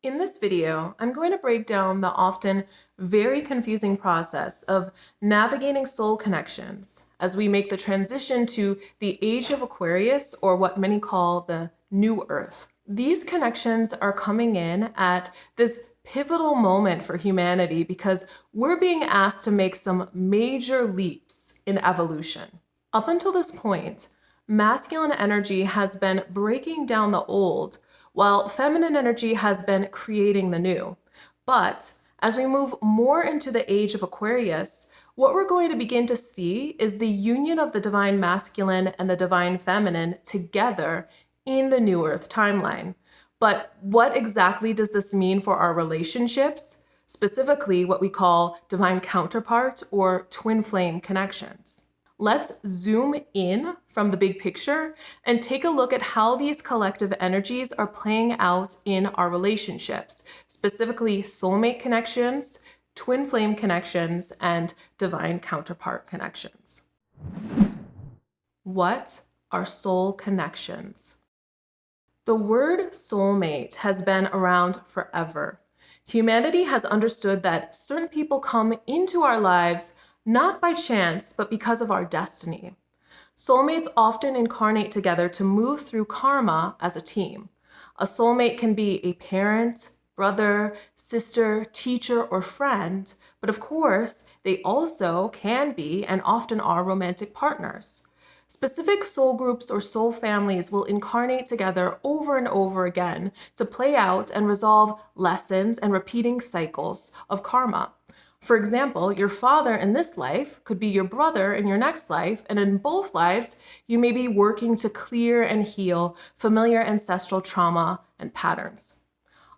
In this video, I'm going to break down the often very confusing process of navigating soul connections as we make the transition to the age of Aquarius, or what many call the new earth. These connections are coming in at this pivotal moment for humanity because we're being asked to make some major leaps in evolution. Up until this point, masculine energy has been breaking down the old, while feminine energy has been creating the new. But as we move more into the age of Aquarius, what we're going to begin to see is the union of the divine masculine and the divine feminine together in the new earth timeline. But what exactly does this mean for our relationships? Specifically, what we call divine counterpart or twin flame connections. Let's zoom in from the big picture and take a look at how these collective energies are playing out in our relationships, specifically soulmate connections, twin flame connections, and divine counterpart connections. What are soul connections? The word soulmate has been around forever. Humanity has understood that certain people come into our lives not by chance, but because of our destiny. Soulmates often incarnate together to move through karma as a team. A soulmate can be a parent, brother, sister, teacher, or friend, but of course, they also can be and often are romantic partners. Specific soul groups or soul families will incarnate together over and over again to play out and resolve lessons and repeating cycles of karma. For example, your father in this life could be your brother in your next life, and in both lives, you may be working to clear and heal familiar ancestral trauma and patterns.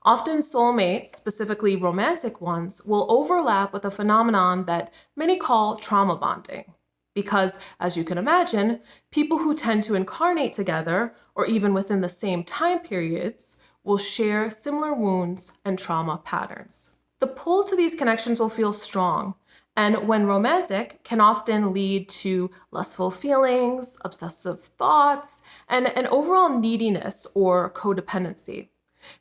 Often soulmates, specifically romantic ones, will overlap with a phenomenon that many call trauma bonding. Because, as you can imagine, people who tend to incarnate together, or even within the same time periods, will share similar wounds and trauma patterns. The pull to these connections will feel strong, and when romantic, can often lead to lustful feelings, obsessive thoughts, and an overall neediness or codependency.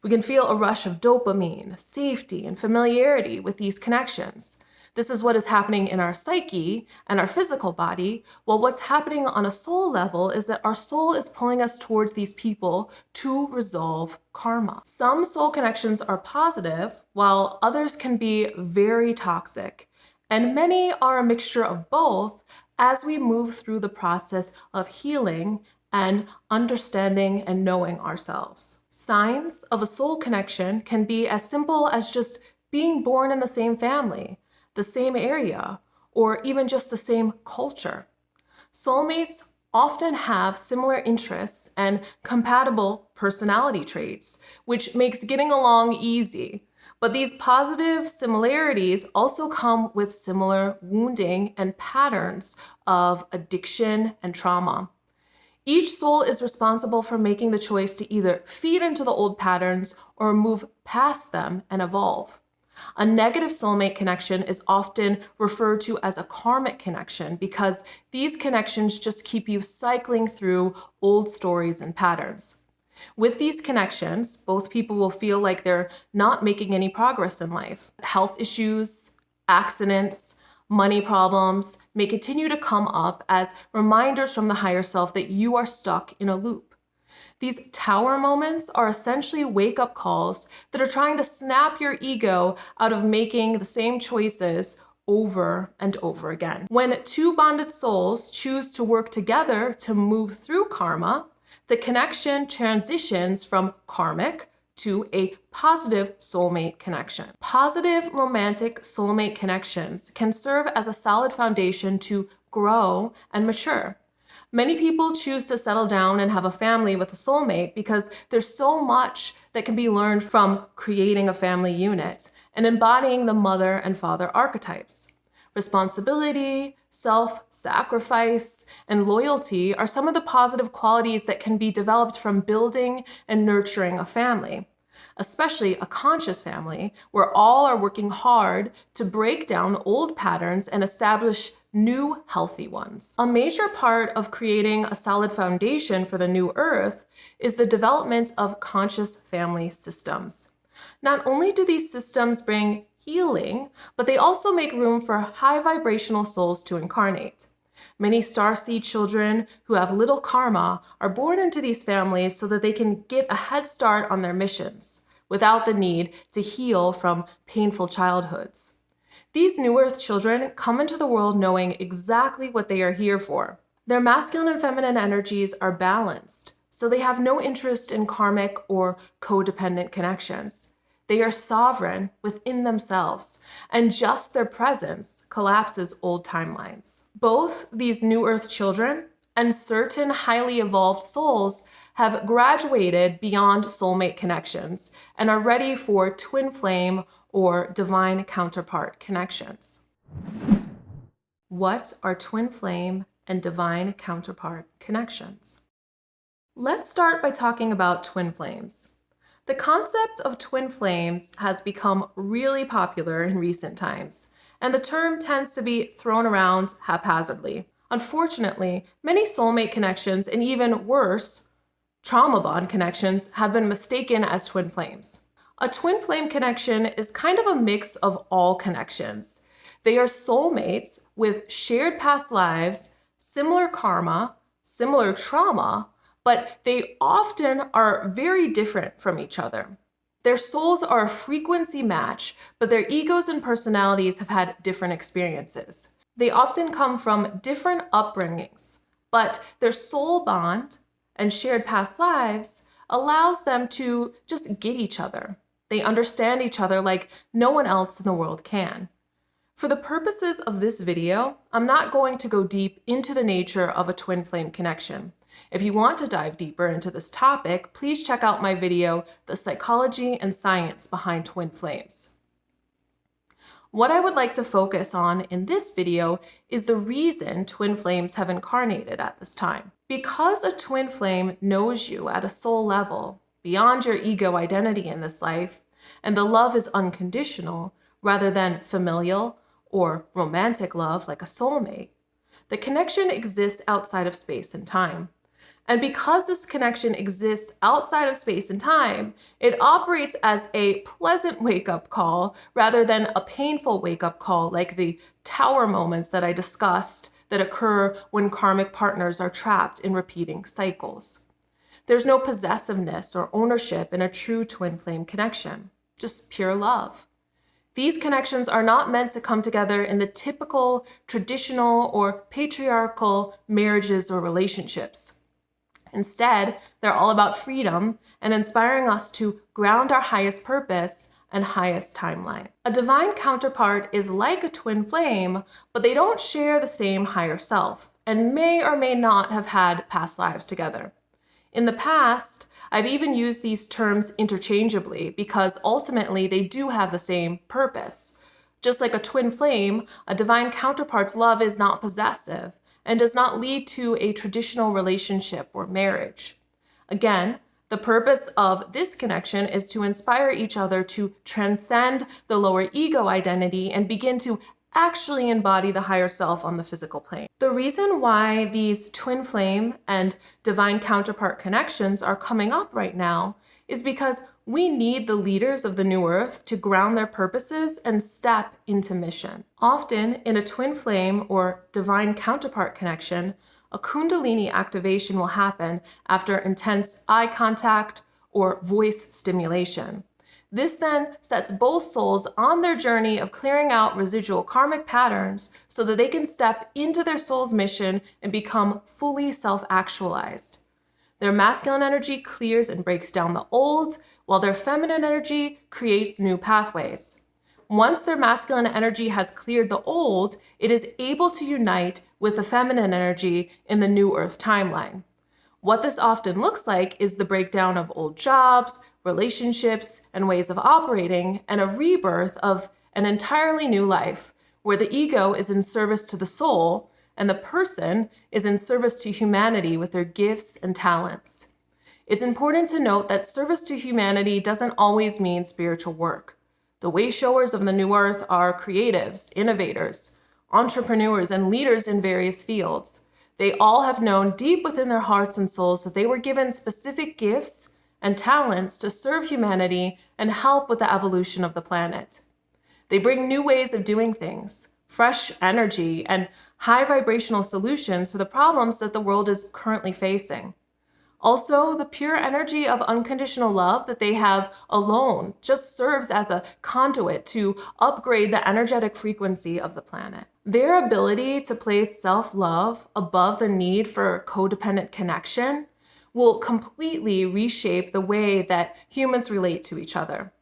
We can feel a rush of dopamine, safety, and familiarity with these connections. This is what is happening in our psyche and our physical body, while what's happening on a soul level is that our soul is pulling us towards these people to resolve karma. Some soul connections are positive, while others can be very toxic, and many are a mixture of both as we move through the process of healing and understanding and knowing ourselves. Signs of a soul connection can be as simple as just being born in the same family, the same area, or even just the same culture. Soulmates often have similar interests and compatible personality traits, which makes getting along easy. But these positive similarities also come with similar wounding and patterns of addiction and trauma. Each soul is responsible for making the choice to either feed into the old patterns or move past them and evolve. A negative soulmate connection is often referred to as a karmic connection because these connections just keep you cycling through old stories and patterns. With these connections, both people will feel like they're not making any progress in life. Health issues, accidents, money problems may continue to come up as reminders from the higher self that you are stuck in a loop. These tower moments are essentially wake-up calls that are trying to snap your ego out of making the same choices over and over again. When two bonded souls choose to work together to move through karma, the connection transitions from karmic to a positive soulmate connection. Positive romantic soulmate connections can serve as a solid foundation to grow and mature. Many people choose to settle down and have a family with a soulmate because there's so much that can be learned from creating a family unit and embodying the mother and father archetypes. Responsibility, self-sacrifice, and loyalty are some of the positive qualities that can be developed from building and nurturing a family, especially a conscious family where all are working hard to break down old patterns and establish new healthy ones. A major part of creating a solid foundation for the new earth is the development of conscious family systems. Not only do these systems bring healing, but they also make room for high vibrational souls to incarnate. Many starseed children who have little karma are born into these families so that they can get a head start on their missions without the need to heal from painful childhoods. These New Earth children come into the world knowing exactly what they are here for. Their masculine and feminine energies are balanced, so they have no interest in karmic or codependent connections. They are sovereign within themselves, and just their presence collapses old timelines. Both these New Earth children and certain highly evolved souls have graduated beyond soulmate connections and are ready for twin flame or divine counterpart connections. What are twin flame and divine counterpart connections? Let's start by talking about twin flames. The concept of twin flames has become really popular in recent times, and the term tends to be thrown around haphazardly. Unfortunately, many soulmate connections, and even worse, trauma bond connections, have been mistaken as twin flames. A twin flame connection is kind of a mix of all connections. They are soulmates with shared past lives, similar karma, similar trauma, but they often are very different from each other. Their souls are a frequency match, but their egos and personalities have had different experiences. They often come from different upbringings, but their soul bond and shared past lives allows them to just get each other. They understand each other like no one else in the world can. For the purposes of this video, I'm not going to go deep into the nature of a twin flame connection. If you want to dive deeper into this topic, please check out my video, The Psychology and Science Behind Twin Flames. What I would like to focus on in this video is the reason twin flames have incarnated at this time. Because a twin flame knows you at a soul level, beyond your ego identity in this life, and the love is unconditional rather than familial or romantic love like a soulmate, the connection exists outside of space and time. And because this connection exists outside of space and time, it operates as a pleasant wake-up call rather than a painful wake-up call like the tower moments that I discussed that occur when karmic partners are trapped in repeating cycles. There's no possessiveness or ownership in a true twin flame connection, just pure love. These connections are not meant to come together in the typical, traditional, or patriarchal marriages or relationships. Instead, they're all about freedom and inspiring us to ground our highest purpose and highest timeline. A divine counterpart is like a twin flame, but they don't share the same higher self and may or may not have had past lives together. In the past, I've even used these terms interchangeably because ultimately they do have the same purpose. Just like a twin flame, a divine counterpart's love is not possessive and does not lead to a traditional relationship or marriage. Again, the purpose of this connection is to inspire each other to transcend the lower ego identity and begin to actually embody the higher self on the physical plane. The reason why these twin flame and divine counterpart connections are coming up right now is because we need the leaders of the new earth to ground their purposes and step into mission. Often in a twin flame or divine counterpart connection, a kundalini activation will happen after intense eye contact or voice stimulation. This then sets both souls on their journey of clearing out residual karmic patterns so that they can step into their soul's mission and become fully self-actualized. Their masculine energy clears and breaks down the old, while their feminine energy creates new pathways. Once their masculine energy has cleared the old, it is able to unite with the feminine energy in the new earth timeline. What this often looks like is the breakdown of old jobs, relationships, and ways of operating, and a rebirth of an entirely new life, where the ego is in service to the soul, and the person is in service to humanity with their gifts and talents. It's important to note that service to humanity doesn't always mean spiritual work. The way-showers of the new earth are creatives, innovators, entrepreneurs, and leaders in various fields. They all have known deep within their hearts and souls that they were given specific gifts and talents to serve humanity and help with the evolution of the planet. They bring new ways of doing things, fresh energy, and high vibrational solutions for the problems that the world is currently facing. Also, the pure energy of unconditional love that they have alone just serves as a conduit to upgrade the energetic frequency of the planet. Their ability to place self-love above the need for codependent connection will completely reshape the way that humans relate to each other.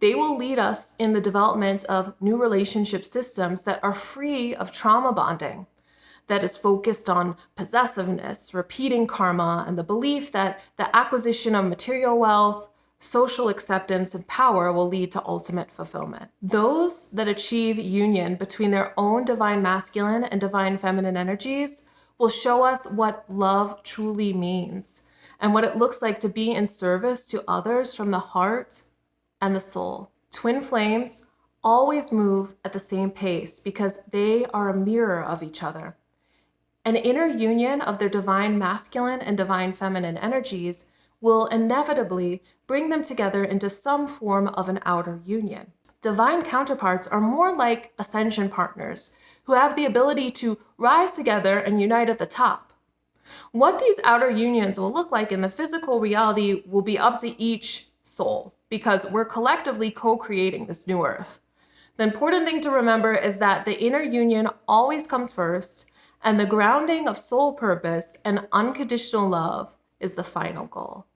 They will lead us in the development of new relationship systems that are free of trauma bonding, that is focused on possessiveness, repeating karma, and the belief that the acquisition of material wealth, social acceptance, and power will lead to ultimate fulfillment. Those that achieve union between their own divine masculine and divine feminine energies will show us what love truly means and what it looks like to be in service to others from the heart and the soul. Twin flames always move at the same pace because they are a mirror of each other. An inner union of their divine masculine and divine feminine energies will inevitably bring them together into some form of an outer union. Divine counterparts are more like ascension partners who have the ability to rise together and unite at the top. What these outer unions will look like in the physical reality will be up to each soul because we're collectively co-creating this new earth. The important thing to remember is that the inner union always comes first, and the grounding of soul purpose and unconditional love is the final goal.